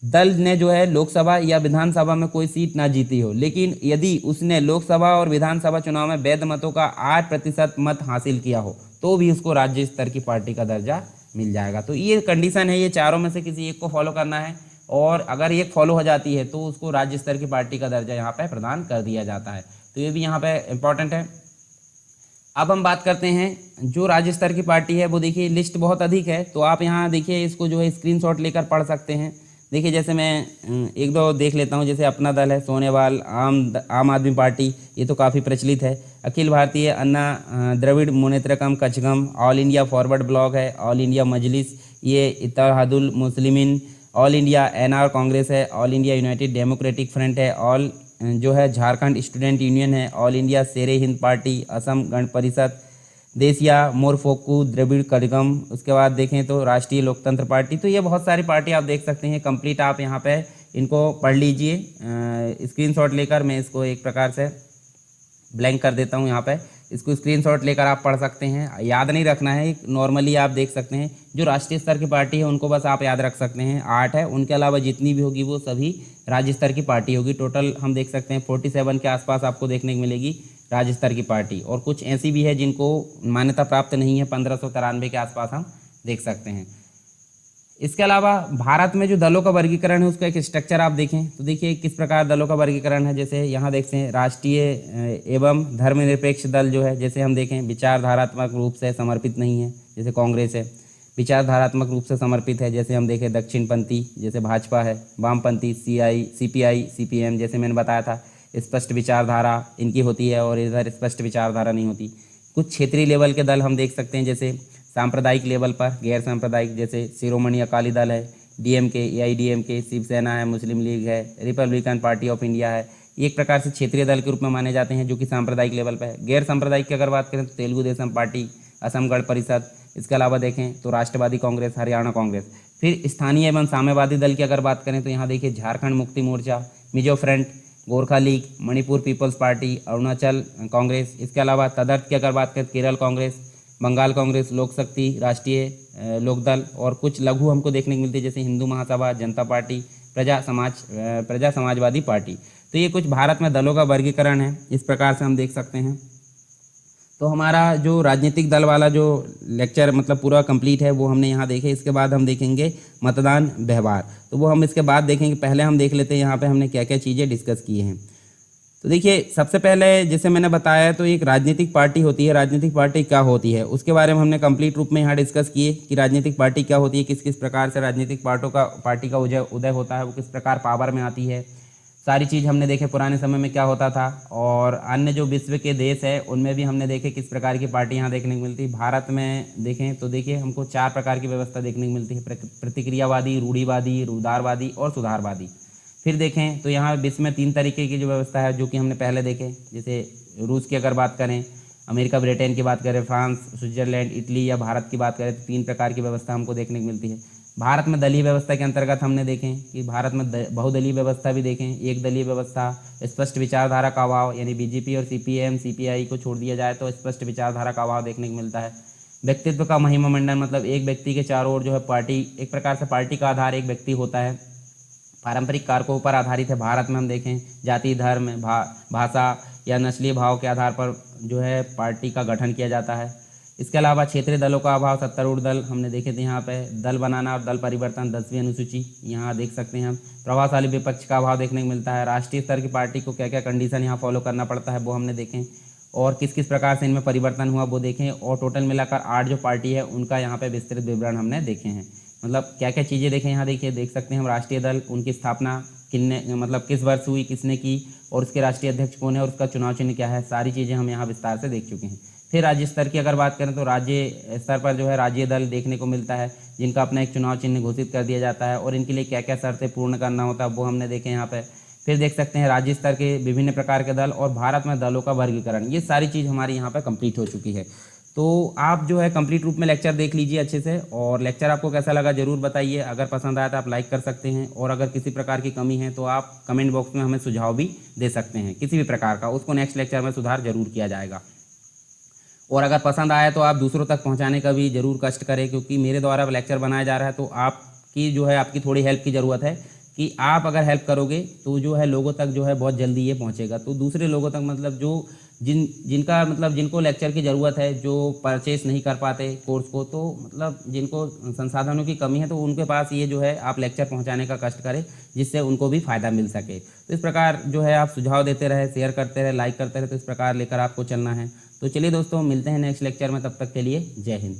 दल ने जो है लोकसभा या विधानसभा में कोई सीट ना जीती हो, लेकिन यदि उसने लोकसभा और विधानसभा चुनाव में वैध मतों का 8% मत हासिल किया हो तो भी उसको राज्य स्तर की पार्टी का दर्जा मिल जाएगा। तो ये कंडीशन है, ये चारों में से किसी एक को फॉलो करना है और अगर एक फॉलो हो जाती है तो उसको राज्य स्तर की पार्टी का दर्जा यहाँ पे प्रदान कर दिया जाता है। तो ये भी यहाँ पे इम्पॉर्टेंट है। अब हम बात करते हैं जो राज्य स्तर की पार्टी है, वो देखिए लिस्ट बहुत अधिक है तो आप यहाँ देखिए इसको जो है स्क्रीनशॉट लेकर पढ़ सकते हैं। देखिए जैसे मैं एक दो देख लेता हूँ, जैसे अपना दल है, सोनेवाल, आम आदमी पार्टी, ये तो काफ़ी प्रचलित है। Akhil Bharatiya Anna Dravida Munnetra Kazhagam, All India Forward Bloc है, ऑल इंडिया मजलिस, ये Ittehadul Muslimeen, All India NR Congress है, All India United Democratic Front है, ऑल जो है झारखंड स्टूडेंट यूनियन है, All India Shere Hind party, Assam Gana Parishad, देसिया, मोरफोकू, द्रविड़ कड़गम, उसके बाद देखें तो राष्ट्रीय लोकतंत्र पार्टी। तो ये बहुत सारी पार्टी आप देख सकते हैं कंप्लीट। आप यहाँ पे इनको पढ़ लीजिए स्क्रीनशॉट लेकर। मैं इसको एक प्रकार से ब्लैंक कर देता हूँ यहाँ पे, इसको स्क्रीनशॉट लेकर आप पढ़ सकते हैं। याद नहीं रखना है, नॉर्मली आप देख सकते हैं जो राष्ट्रीय स्तर की पार्टी है उनको बस आप याद रख सकते हैं, 8 है। उनके अलावा जितनी भी होगी वो सभी राज्य स्तर की पार्टी होगी। टोटल हम देख सकते हैं 47 के आसपास आपको देखने को मिलेगी राज्य स्तर की पार्टी, और कुछ ऐसी भी है जिनको मान्यता प्राप्त नहीं है, 1593 के आसपास हम देख सकते हैं। इसके अलावा भारत में जो दलों का वर्गीकरण है उसका एक स्ट्रक्चर आप देखें तो देखिए किस प्रकार दलों का वर्गीकरण है। जैसे यहाँ देखते हैं राष्ट्रीय एवं धर्मनिरपेक्ष दल जो है, जैसे हम देखें विचारधारात्मक रूप से समर्पित नहीं है, जैसे कांग्रेस है। विचारधारात्मक रूप से समर्पित है, जैसे हम देखें दक्षिणपंथी जैसे भाजपा है। वामपंथी CPI CPM, जैसे मैंने बताया था स्पष्ट विचारधारा इनकी होती है और इधर स्पष्ट विचारधारा नहीं होती। कुछ क्षेत्रीय लेवल के दल हम देख सकते हैं, जैसे सांप्रदायिक लेवल पर गैर सांप्रदायिक, जैसे शिरोमणि अकाली दल है, DMK, AIDMK, शिवसेना है, मुस्लिम लीग है, रिपब्लिकन पार्टी ऑफ इंडिया है। ये एक प्रकार से क्षेत्रीय दल के रूप में माने जाते हैं जो कि सांप्रदायिक लेवल पर है। गैर सांप्रदायिक की अगर बात करें तो तेलुगु देशम पार्टी, असम गण परिषद। इसके अलावा देखें तो राष्ट्रवादी कांग्रेस, हरियाणा कांग्रेस। फिर स्थानीय एवं साम्यवादी दल की अगर बात करें तो यहाँ देखिए Jharkhand Mukti Morcha, Mizo Front, Gorkha League, Manipur People's Party, Arunachal Congress. इसके अलावा तदर्थ की अगर बात करें केरल कांग्रेस, बंगाल कांग्रेस, लोक शक्ति, राष्ट्रीय लोकदल, और कुछ लघु हमको देखने को मिलती है जैसे हिंदू महासभा, जनता पार्टी, प्रजा समाजवादी पार्टी। तो ये कुछ भारत में दलों का वर्गीकरण है, इस प्रकार से हम देख सकते हैं। तो हमारा जो राजनीतिक दल वाला जो लेक्चर मतलब पूरा कंप्लीट है वो हमने यहाँ देखे। इसके बाद हम देखेंगे मतदान व्यवहार, तो वो हम इसके बाद देखेंगे। पहले हम देख लेते हैं यहाँ पे हमने क्या क्या चीज़ें डिस्कस की हैं। तो देखिए सबसे पहले जैसे मैंने बताया तो एक राजनीतिक पार्टी होती है। राजनीतिक पार्टी क्या होती है उसके बारे में हमने कंप्लीट रूप में यहाँ डिस्कस किए कि राजनीतिक पार्टी क्या होती है, किस किस प्रकार से राजनीतिक पार्टी का उदय होता है, वो किस प्रकार पावर में आती है, सारी चीज़ हमने देखे। पुराने समय में क्या होता था और अन्य जो विश्व के देश है उनमें भी हमने देखे किस प्रकार की पार्टी यहाँ देखने को मिलती है। भारत में देखें तो देखिए हमको 4 प्रकार की व्यवस्था देखने को मिलती है, प्रतिक्रियावादी, रूढ़िवादी, उदारवादी और सुधारवादी। फिर देखें तो यहाँ विश्व में 3 तरीके की जो व्यवस्था है जो कि हमने पहले देखे, जैसे रूस की अगर बात करें, अमेरिका ब्रिटेन की बात करें, फ्रांस, स्विट्जरलैंड, इटली या भारत की बात करें तो 3 प्रकार की व्यवस्था हमको देखने को मिलती है। भारत में दलीय व्यवस्था के अंतर्गत हमने देखें कि भारत में बहुदलीय व्यवस्था भी देखें, एक दलीय व्यवस्था, स्पष्ट विचारधारा का अभाव, यानी BJP और CPM CPI को छोड़ दिया जाए तो स्पष्ट विचारधारा का अभाव देखने को मिलता है। व्यक्तित्व का महिमा मंडन, मतलब एक व्यक्ति के चारों ओर जो है पार्टी, एक प्रकार से पार्टी का आधार एक व्यक्ति होता है। पारंपरिक कारकों पर आधारित है। भारत में हम देखें जाति, धर्म, भाषा या नस्लीय भाव के आधार पर जो है पार्टी का गठन किया जाता है। इसके अलावा क्षेत्रीय दलों का अभाव, 70 दल हमने देखे थे। यहाँ पे दल बनाना और दल परिवर्तन, 10वीं अनुसूची यहाँ देख सकते हैं हम। प्रभावशाली विपक्ष का अभाव देखने को मिलता है। राष्ट्रीय स्तर की पार्टी को क्या क्या कंडीशन यहाँ फॉलो करना पड़ता है वो हमने देखें, और किस किस प्रकार से इनमें परिवर्तन हुआ वो देखें। और टोटल मिलाकर 8 जो पार्टी है उनका यहाँ पे विस्तृत विवरण हमने देखे हैं। मतलब क्या क्या चीज़ें देखें यहाँ देखिए, देख सकते हैं हम राष्ट्रीय दल, उनकी स्थापना किस वर्ष हुई, किसने की, और उसके राष्ट्रीय अध्यक्ष कौन है और उसका चुनाव चिन्ह क्या है, सारी चीज़ें हम यहाँ विस्तार से देख चुके हैं। फिर राज्य स्तर की अगर बात करें तो राज्य स्तर पर जो है राज्य दल देखने को मिलता है जिनका अपना एक चुनाव चिन्ह घोषित कर दिया जाता है और इनके लिए क्या क्या शर्तें पूर्ण करना होता है वो हमने देखे यहाँ पे। फिर देख सकते हैं राज्य स्तर के विभिन्न प्रकार के दल और भारत में दलों का वर्गीकरण, ये सारी चीज़ हमारी यहाँ पे कंप्लीट हो चुकी है। तो आप जो है कंप्लीट रूप में लेक्चर देख लीजिए अच्छे से, और लेक्चर आपको कैसा लगा ज़रूर बताइए। अगर पसंद आया तो आप लाइक कर सकते हैं, और अगर किसी प्रकार की कमी है तो आप कमेंट बॉक्स में हमें सुझाव भी दे सकते हैं किसी भी प्रकार का, उसको नेक्स्ट लेक्चर में सुधार जरूर किया जाएगा। और अगर पसंद आया तो आप दूसरों तक पहुंचाने का भी ज़रूर कष्ट करें, क्योंकि मेरे द्वारा लेक्चर बनाया जा रहा है तो आपकी जो है आपकी थोड़ी हेल्प की ज़रूरत है कि आप अगर हेल्प करोगे तो जो है लोगों तक जो है बहुत जल्दी ये पहुंचेगा। तो दूसरे लोगों तक मतलब जो जिनको लेक्चर की ज़रूरत है, जो परचेस नहीं कर पाते कोर्स को, तो मतलब जिनको संसाधनों की कमी है तो उनके पास ये जो है आप लेक्चर पहुंचाने का कष्ट करें जिससे उनको भी फ़ायदा मिल सके। तो इस प्रकार जो है आप सुझाव देते रहे, शेयर करते रहे, लाइक करते रहे, तो इस प्रकार लेकर आपको चलना है। तो चलिए दोस्तों, मिलते हैं नेक्स्ट लेक्चर में, तब तक के लिए जय हिंद।